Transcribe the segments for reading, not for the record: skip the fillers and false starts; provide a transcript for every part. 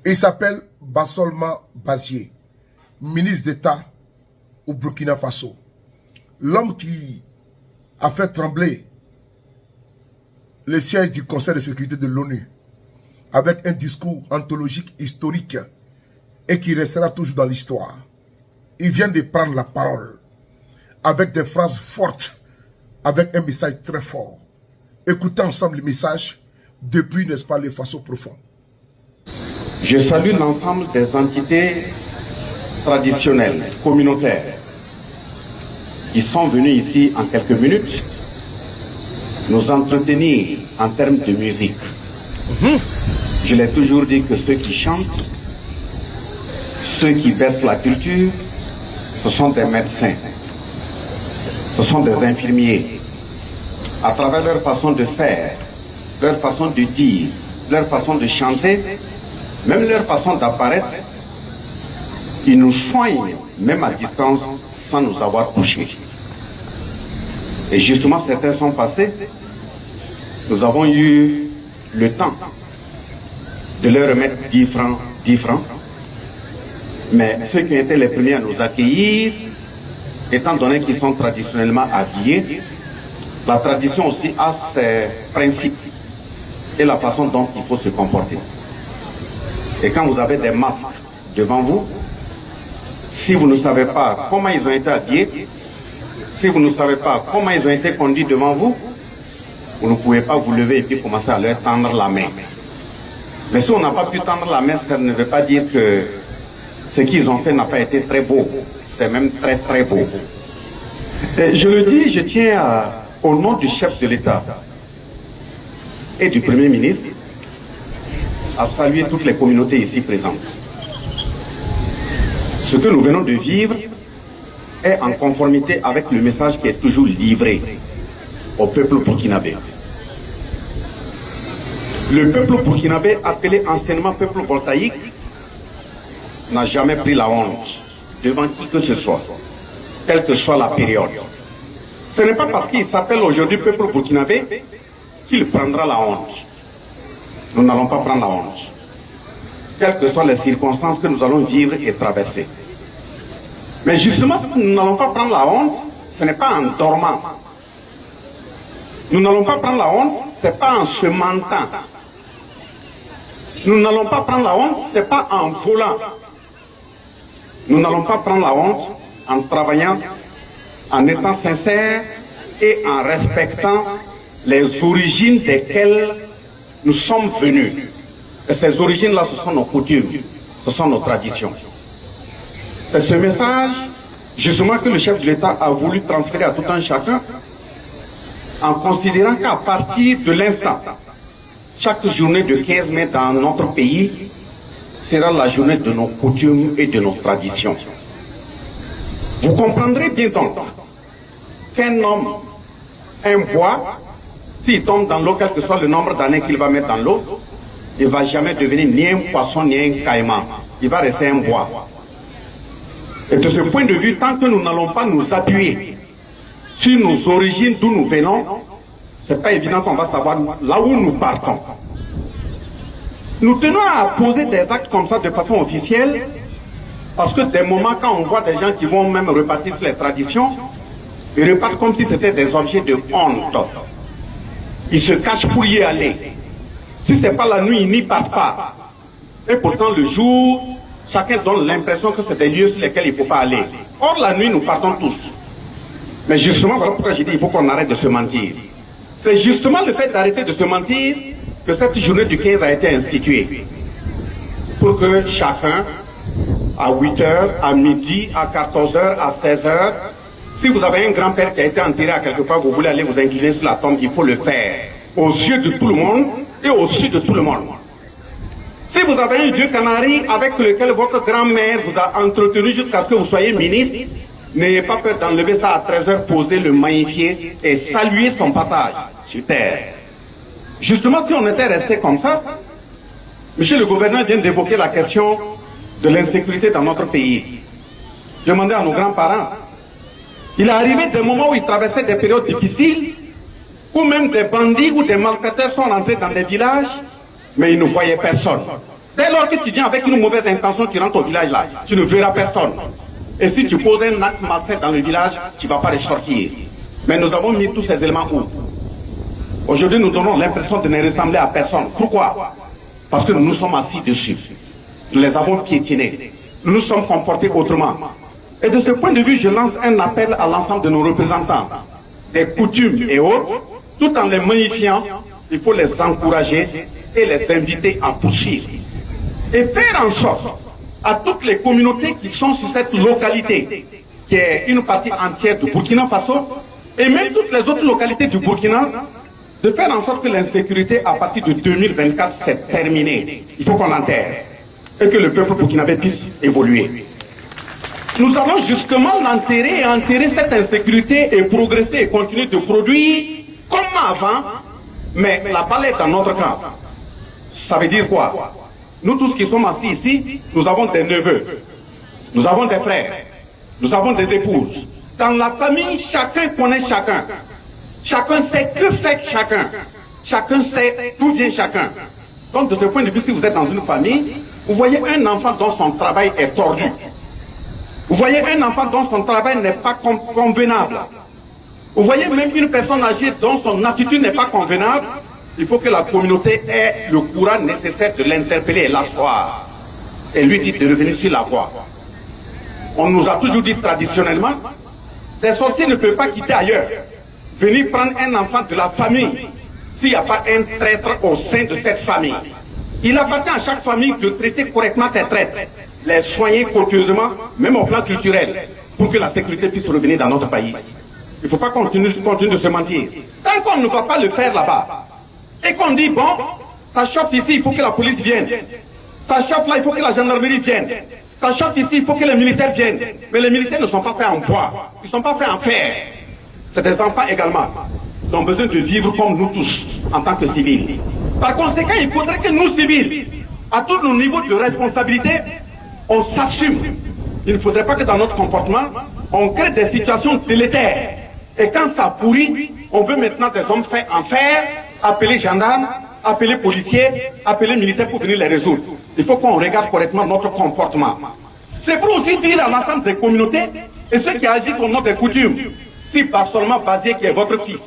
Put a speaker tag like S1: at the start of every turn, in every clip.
S1: Il s'appelle Bassolma Bazié, ministre d'État au Burkina Faso. L'homme qui a fait trembler le siège du Conseil de sécurité de l'ONU avec un discours anthologique historique et qui restera toujours dans l'histoire. Il vient de prendre la parole avec des phrases fortes, avec un message très fort. Écoutez ensemble le message depuis, n'est-ce pas, le Faso profond.
S2: Je salue l'ensemble des entités traditionnelles, communautaires, qui sont venues ici en quelques minutes nous entretenir en termes de musique. Je l'ai toujours dit que ceux qui chantent, ceux qui baissent la culture, ce sont des médecins, ce sont des infirmiers. À travers leur façon de faire, leur façon de dire, leur façon de chanter, même leur façon d'apparaître, ils nous soignent, même à distance, sans nous avoir touchés. Et justement, certains sont passés. Nous avons eu le temps de leur remettre 10 francs. Mais ceux qui étaient les premiers à nous accueillir, étant donné qu'ils sont traditionnellement habillés, la tradition aussi a ses principes et la façon dont il faut se comporter. Et quand vous avez des masques devant vous, si vous ne savez pas comment ils ont été habillés, si vous ne savez pas comment ils ont été conduits devant vous, vous ne pouvez pas vous lever et puis commencer à leur tendre la main. Mais si on n'a pas pu tendre la main, ça ne veut pas dire que ce qu'ils ont fait n'a pas été très beau. C'est même très très beau. Et je le dis, je tiens au nom du chef de l'État et du Premier ministre à saluer toutes les communautés ici présentes. Ce que nous venons de vivre est en conformité avec le message qui est toujours livré au peuple burkinabé. Le peuple burkinabé, appelé anciennement peuple voltaïque, n'a jamais pris la honte devant qui que ce soit, quelle que soit la période. Ce n'est pas parce qu'il s'appelle aujourd'hui peuple burkinabé qu'il prendra la honte. Nous n'allons pas prendre la honte, quelles que soient les circonstances que nous allons vivre et traverser. Mais justement, si nous n'allons pas prendre la honte, ce n'est pas en dormant. Nous n'allons pas prendre la honte, ce n'est pas en se mentant. Nous n'allons pas prendre la honte, ce n'est pas en volant. Nous n'allons pas prendre la honte en travaillant, en étant sincères et en respectant les origines desquelles nous sommes venus. Et ces origines-là, ce sont nos coutumes, ce sont nos traditions. C'est ce message, justement, que le chef de l'État a voulu transférer à tout un chacun, en considérant qu'à partir de l'instant, chaque journée de 15 mai dans notre pays sera la journée de nos coutumes et de nos traditions. Vous comprendrez bien donc qu'un homme, un bois, s'il tombe dans l'eau, quel que soit le nombre d'années qu'il va mettre dans l'eau, il ne va jamais devenir ni un poisson ni un caïman. Il va rester un bois. Et de ce point de vue, tant que nous n'allons pas nous appuyer sur nos origines, d'où nous venons, c'est pas évident qu'on va savoir là où nous partons. Nous tenons à poser des actes comme ça de façon officielle, parce que des moments quand on voit des gens qui vont même repartir sur les traditions, ils repartent comme si c'était des objets de honte. Ils se cachent pour y aller. Si c'est pas la nuit, ils n'y partent pas. Et pourtant le jour, chacun donne l'impression que c'est des lieux sur lesquels il ne faut pas aller. Or la nuit, nous partons tous. Mais justement, voilà pourquoi j'ai dit qu'il faut qu'on arrête de se mentir. C'est justement le fait d'arrêter de se mentir que cette journée du 15 a été instituée. Pour que chacun, à 8h, à midi, à 14h, à 16h, si vous avez un grand-père qui a été enterré à quelque part, vous voulez aller vous incliner sur la tombe, il faut le faire. Aux yeux de tout le monde et au su de tout le monde. Si vous avez un vieux canari avec lequel votre grand-mère vous a entretenu jusqu'à ce que vous soyez ministre, n'ayez pas peur d'enlever ça à 13h, poser le magnifier et saluer son passage sur terre. Justement, si on était resté comme ça, monsieur le gouverneur vient d'évoquer la question de l'insécurité dans notre pays. Demandez à nos grands-parents. Il est arrivé des moments où ils traversaient des périodes difficiles, où même des bandits ou des malfaiteurs sont rentrés dans des villages, mais ils ne voyaient personne. Dès lors que tu viens avec une mauvaise intention, tu rentres au village là, tu ne verras personne. Et si tu poses un acte malsain dans le village, tu ne vas pas les sortir. Mais nous avons mis tous ces éléments où? Aujourd'hui, nous donnons l'impression de ne ressembler à personne. Pourquoi? Parce que nous sommes assis dessus. Nous les avons piétinés. Nous nous sommes comportés autrement. Et de ce point de vue, je lance un appel à l'ensemble de nos représentants, des coutumes et autres, tout en les magnifiant. Il faut les encourager et les inviter à poursuivre. Et faire en sorte à toutes les communautés qui sont sur cette localité, qui est une partie entière du Burkina Faso, et même toutes les autres localités du Burkina, de faire en sorte que l'insécurité à partir de 2024 s'est terminée. Il faut qu'on l'enterre et que le peuple burkinabé puisse évoluer. Nous allons justement l'enterrer et enterrer cette insécurité et progresser et continuer de produire comme avant, mais la balle est dans notre camp. Ça veut dire quoi? Nous tous qui sommes assis ici, nous avons des neveux, nous avons des frères, nous avons des épouses. Dans la famille, chacun connaît chacun. Chacun sait que fait chacun. Chacun sait d'où vient chacun. Donc de ce point de vue, si vous êtes dans une famille, vous voyez un enfant dont son travail est tordu. Vous voyez un enfant dont son travail n'est pas convenable. Vous voyez même une personne âgée dont son attitude n'est pas convenable. Il faut que la communauté ait le courage nécessaire de l'interpeller et l'asseoir. Et lui dit de revenir sur la voie. On nous a toujours dit traditionnellement, les sorciers ne peuvent pas quitter ailleurs. Venir prendre un enfant de la famille s'il n'y a pas un traître au sein de cette famille. Il appartient à chaque famille de traiter correctement ses traîtres, les soigner copieusement, même au plan culturel, pour que la sécurité puisse revenir dans notre pays. Il ne faut pas continuer de se mentir. Tant qu'on ne va pas le faire là-bas, et qu'on dit, bon, ça chauffe ici, il faut que la police vienne. Ça chauffe là, il faut que la gendarmerie vienne. Ça chauffe ici, il faut que les militaires viennent. Mais les militaires ne sont pas faits en bois, ils ne sont pas faits en fer. C'est des enfants également. Ils ont besoin de vivre comme nous tous, en tant que civils. Par conséquent, il faudrait que nous, civils, à tous nos niveaux de responsabilité, on s'assume. Il ne faudrait pas que dans notre comportement, on crée des situations délétères. Et quand ça pourrit, on veut maintenant des hommes faits en fer, appeler gendarmes, appeler policiers, appeler militaires pour venir les résoudre. Il faut qu'on regarde correctement notre comportement. C'est pour aussi dire à l'ensemble des communautés et ceux qui agissent au nom des coutumes, si pas seulement Bazié qui est votre fils,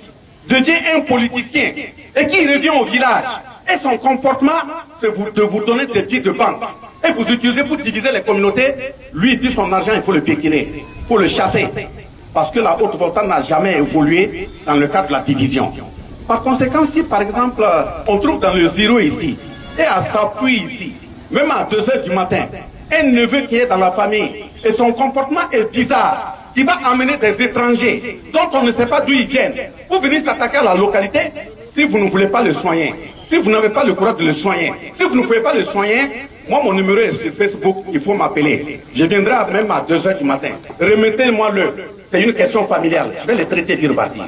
S2: devient un politicien et qui revient au village, et son comportement, c'est de vous donner des billets de banque, et vous utilisez pour diviser les communautés, lui il dit son argent, il faut le piétiner, il faut le chasser, parce que la haute volta n'a jamais évolué dans le cadre de la division. Par conséquent, si par exemple, on trouve dans le zéro ici, et à Sapui ici, même à 2 h du matin, un neveu qui est dans la famille, et son comportement est bizarre, qui va amener des étrangers, dont on ne sait pas d'où ils viennent, pour venir s'attaquer à la localité, si vous ne voulez pas le soigner, si vous n'avez pas le courage de le soigner, si vous ne pouvez pas le soigner, moi mon numéro est sur Facebook, il faut m'appeler. Je viendrai même à 2 h du matin. Remettez-moi-le. C'est une question familiale. Je vais le traiter d'y repartir.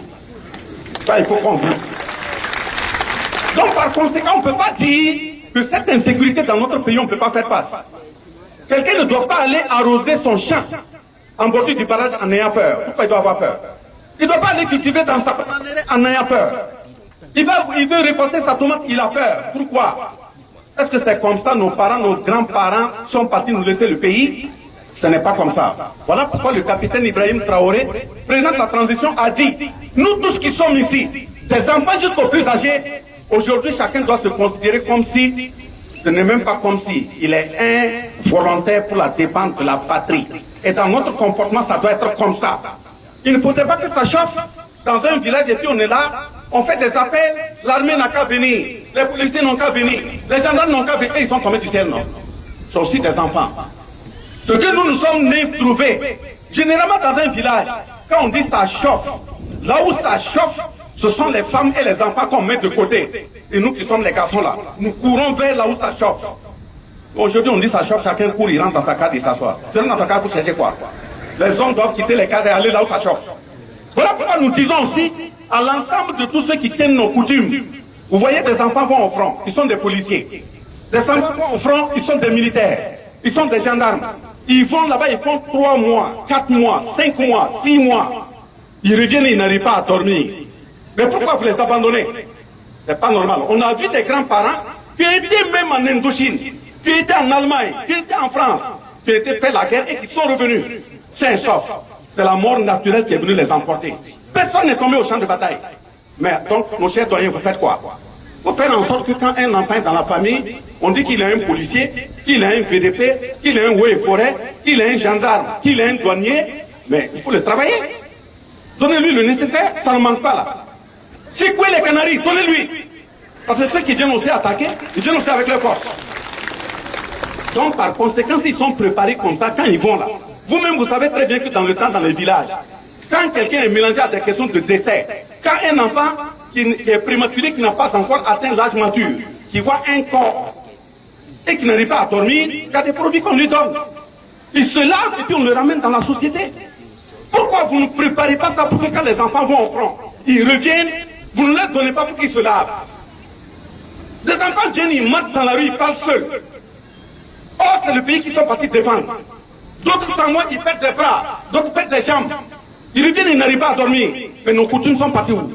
S2: Ça, il faut qu'on vous. Donc par conséquent, on ne peut pas dire que cette insécurité dans notre pays, on ne peut pas faire face. Quelqu'un ne doit pas aller arroser son champ en bordure du barrage en ayant peur. Pourquoi il doit avoir peur? Il ne doit pas aller cultiver dans sa en ayant peur. Il veut récolter sa tomate, il a peur. Pourquoi? Est-ce que c'est comme ça nos parents, nos grands-parents sont partis nous laisser le pays? Ce n'est pas comme ça. Voilà pourquoi le capitaine Ibrahim Traoré, président de la transition, a dit, nous tous qui sommes ici, des enfants jusqu'aux plus âgés, aujourd'hui chacun doit se considérer comme si, ce n'est même pas comme si, il est un volontaire pour la défense de la patrie. Et dans notre comportement, ça doit être comme ça. Il ne faudrait pas que ça chauffe dans un village et puis on est là, on fait des appels, l'armée n'a qu'à venir, les policiers n'ont qu'à venir, les gendarmes n'ont qu'à venir, ils sont tombés du ciel, non? C'est aussi des enfants. Ce que nous sommes nés trouver, généralement dans un village, quand on dit ça chauffe, là où ça chauffe, ce sont les femmes et les enfants qu'on met de côté. Et nous qui sommes les garçons là, nous courons vers là où ça chauffe. Aujourd'hui on dit ça chauffe, chacun court, il rentre dans sa case et s'assoit. Tu rentres dans sa case pour chercher quoi? Les hommes doivent quitter les cases et aller là où ça chauffe. Voilà pourquoi nous disons aussi à l'ensemble de tous ceux qui tiennent nos coutumes. Vous voyez des enfants vont au front, ils sont des policiers. Des enfants vont au front, ils sont des militaires. Ils sont des gendarmes. Ils vont là-bas, ils font 3 mois, 4 mois, 5 mois, 6 mois. Ils reviennent et ils n'arrivent pas à dormir. Mais pourquoi vous les abandonnez? C'est pas normal. On a vu des grands-parents tu étais même en Indochine, tu étais en Allemagne, tu étais en France, tu étais fait la guerre et qui sont revenus. C'est un choc. C'est la mort naturelle qui est venue les emporter. Personne n'est tombé au champ de bataille. Mais donc, nos chers doyens, vous faites quoi? Vous faites en sorte que quand un enfant est dans la famille, on dit qu'il a un policier, qu'il a un VDP, qu'il a un Oué Forêt, qu'il a un gendarme, qu'il a un douanier, mais il faut le travailler. Donnez-lui le nécessaire, ça ne manque pas là. Secouez les Canaries, donnez-lui. Parce que ceux qui viennent aussi attaquer, ils viennent aussi avec leur force. Donc par conséquent, ils sont préparés comme ça quand ils vont là. Vous-même, vous savez très bien que dans le temps, dans les villages, quand quelqu'un est mélangé à des questions de décès, quand un enfant qui est prématuré, qui n'a pas encore atteint l'âge mature, qui voit un corps et qui n'arrive pas à dormir, il y a des produits qu'on lui donne. Il se lave et puis on le ramène dans la société. Pourquoi vous ne préparez pas ça pour que quand les enfants vont au front, ils reviennent, vous ne les donnez pas pour qu'ils se lavent? Des enfants viennent, ils marchent dans la rue, ils parlent seuls. Or, c'est le pays qu'ils sont partis défendre. D'autres sans moi, ils perdent des bras, d'autres perdent des jambes. Ils reviennent, ils n'arrivent pas à dormir. Mais nos coutumes sont parties où?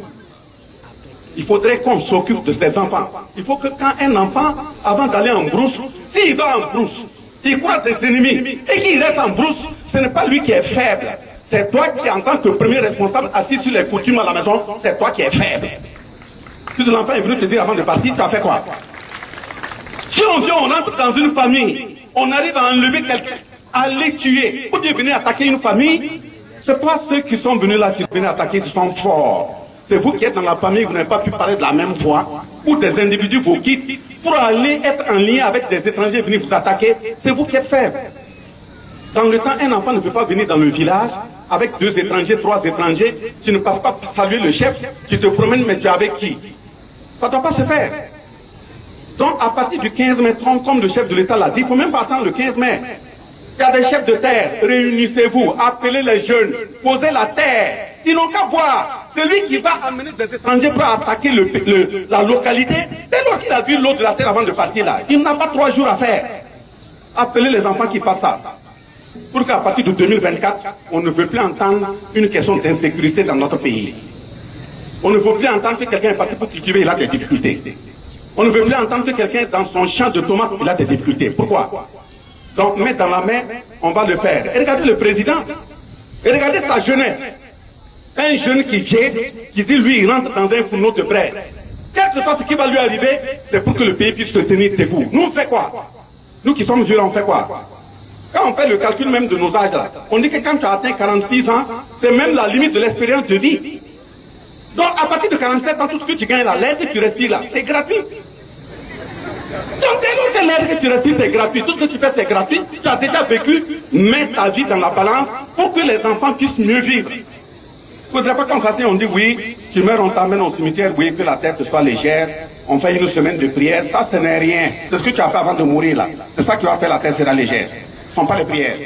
S2: Il faudrait qu'on s'occupe de ces enfants. Il faut que quand un enfant, avant d'aller en brousse, s'il va en brousse, il croise ses ennemis et qu'il reste en brousse, ce n'est pas lui qui est faible. C'est toi qui, en tant que premier responsable, assis sur les coutumes à la maison, c'est toi qui es faible. Si l'enfant est venu te dire avant de partir, tu as fait quoi? Si on vient, on entre dans une famille, on arrive à enlever quelqu'un, à les tuer, ou bien venir attaquer une famille, c'est pas ceux qui sont venus là qui viennent attaquer qui sont forts. C'est vous qui êtes dans la famille, vous n'avez pas pu parler de la même voix, ou des individus vous quittent pour aller être en lien avec des étrangers venus vous attaquer, c'est vous qui êtes faibles. Dans le temps, un enfant ne peut pas venir dans le village avec 2 étrangers, 3 étrangers, tu ne passes pas saluer le chef, tu te promènes, mais tu es avec qui? Ça ne doit pas se faire. Donc, à partir du 15 mai, comme le chef de l'État l'a dit, il ne faut même pas attendre le 15 mai. Il y a des chefs de terre, réunissez-vous, appelez les jeunes, posez la terre. Ils n'ont qu'à voir. C'est lui qui va amener des étrangers pour attaquer la localité. Dès lors qu'il a vu l'eau de la terre avant de partir là, il n'a pas 3 jours à faire. Appelez les enfants qui passent ça. Pour qu'à partir de 2024, on ne veut plus entendre une question d'insécurité dans notre pays. On ne veut plus entendre que quelqu'un est parti pour cultiver, il a des difficultés. On ne veut plus entendre que quelqu'un dans son champ de tomates, il a des difficultés. Pourquoi? Donc, mettre dans la main, on va le faire. Et regardez le président. Et regardez sa jeunesse. Un jeune qui vient, qui dit, lui, il rentre dans un fourneau de braise. Quel que soit ce qui va lui arriver, c'est pour que le pays puisse se tenir debout. Nous, on fait quoi? Nous qui sommes vieux, on fait quoi? Quand on fait le calcul même de nos âges, là, on dit que quand tu as atteint 46 ans, c'est même la limite de l'expérience de vie. Donc, à partir de 47 ans, tout ce que tu gagnes là, l'air que tu respires là, c'est gratuit. Donc, dès lors que l'air que tu respires, c'est gratuit, tout ce que tu fais, c'est gratuit, tu as déjà vécu, mets ta vie dans la balance pour que les enfants puissent mieux vivre. Il ne faudrait pas qu'on fasse, on dit oui, tu meurs, on t'emmène au cimetière, oui, que la terre te soit légère, on fait une semaine de prière, ça, ce n'est rien. C'est ce que tu as fait avant de mourir là. C'est ça qui va faire la terre sera légère. Ce ne sont pas les prières.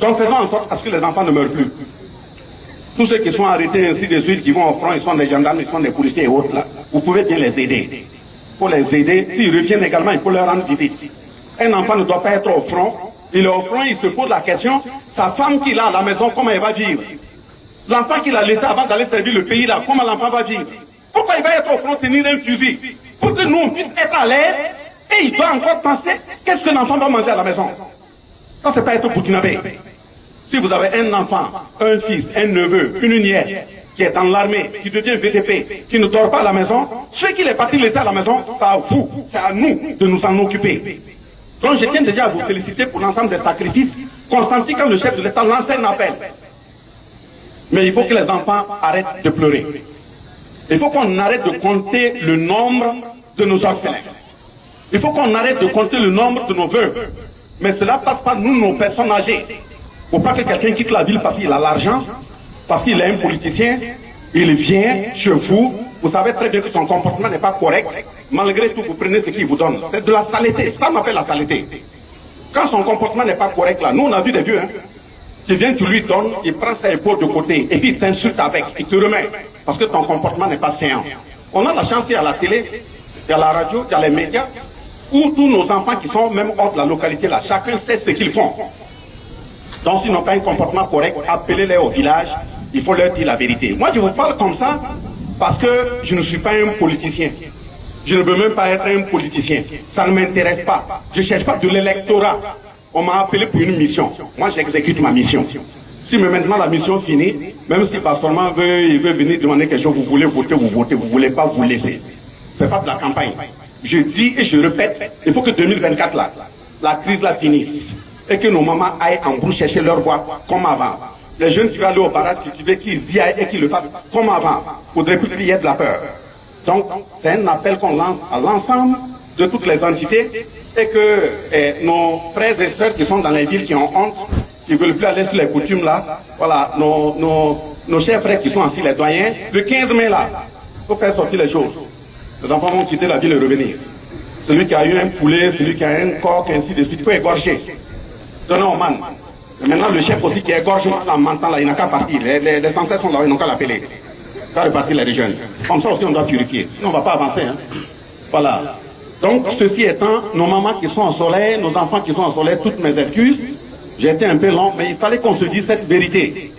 S2: Donc, faisons en sorte à ce que les enfants ne meurent plus. Tous ceux qui sont arrêtés ainsi de suite, qui vont au front, ils sont des gendarmes, ils sont des policiers et autres là, vous pouvez bien les aider. Il faut les aider. S'ils reviennent également, il faut leur rendre visite. Un enfant ne doit pas être au front. Il est au front, il se pose la question, sa femme qu'il a à la maison, comment elle va vivre? L'enfant qu'il a laissé avant d'aller servir le pays là, comment l'enfant va vivre? Pourquoi il va être au front tenir un fusil? Pour que nous on puisse être à l'aise et il doit encore penser qu'est-ce que l'enfant va manger à la maison. Ça, c'est pas être burkinabé. Si vous avez un enfant, un fils, un neveu, une nièce qui est dans l'armée, qui devient VTP, qui ne dort pas à la maison, ce qu'il est parti laisser à la maison, c'est à vous, c'est à nous de nous en occuper. Donc je tiens déjà à vous féliciter pour l'ensemble des sacrifices consentis quand le chef de l'État lance un appel. Mais il faut que les enfants arrêtent de pleurer. Il faut qu'on arrête de compter le nombre de nos orphelins. Il faut qu'on arrête de compter le nombre de nos veuves. Mais cela passe par nous, nos personnes âgées. Il ne faut pas que quelqu'un quitte la ville parce qu'il a l'argent, parce qu'il est un politicien, il vient chez vous, vous savez très bien que son comportement n'est pas correct, malgré tout vous prenez ce qu'il vous donne. C'est de la saleté, ça m'appelle la saleté. Quand son comportement n'est pas correct là, nous on a vu des vieux, hein. Tu viens, tu lui donnes, il prend ses épaules de côté, et puis il t'insulte avec, il te remet, parce que ton comportement n'est pas séant. On a la chance qu'il y a la télé, il y a la radio, il y a les médias, où tous nos enfants qui sont même hors de la localité là, chacun sait ce qu'ils font. Donc s'ils n'ont pas un comportement correct, appelez-les au village, il faut leur dire la vérité. Moi je vous parle comme ça parce que je ne suis pas un politicien. Je ne veux même pas être un politicien. Ça ne m'intéresse pas. Je ne cherche pas de l'électorat. On m'a appelé pour une mission. Moi, j'exécute ma mission. Si maintenant la mission finit, même si Bassorman veut venir demander quelque chose, vous voulez voter, vous votez, vous ne voulez pas, vous laissez. Ce n'est pas de la campagne. Je dis et je répète, il faut que 2024 là, la crise là finisse. Et que nos mamans aillent en brousse chercher leur bois comme avant. Les jeunes qui veulent aller au barrage cultiver, qu'ils y aillent et qu'ils le fassent comme avant. Il faudrait plus qu'il y ait de la peur. Donc, c'est un appel qu'on lance à l'ensemble de toutes les entités et que nos frères et sœurs qui sont dans les villes qui ont honte, qui ne veulent plus aller sur les coutumes là, voilà, nos chers frères qui sont assis, les doyens, le 15 mai là, il faut faire sortir les choses. Les enfants vont quitter la ville et revenir. Celui qui a eu un poulet, celui qui a un coq, ainsi de suite, il faut égorger. Donnez au man. Et maintenant, le chef aussi qui égorge en mentant là, il n'a qu'à partir. Les ancêtres sont là, ils n'ont qu'à l'appeler. Il va repartir les jeunes. Comme ça aussi, on doit purifier. Sinon, on ne va pas avancer. Hein. Voilà. Donc, ceci étant, nos mamans qui sont en soleil, nos enfants qui sont en soleil, toutes mes excuses. J'ai été un peu long, mais il fallait qu'on se dise cette vérité.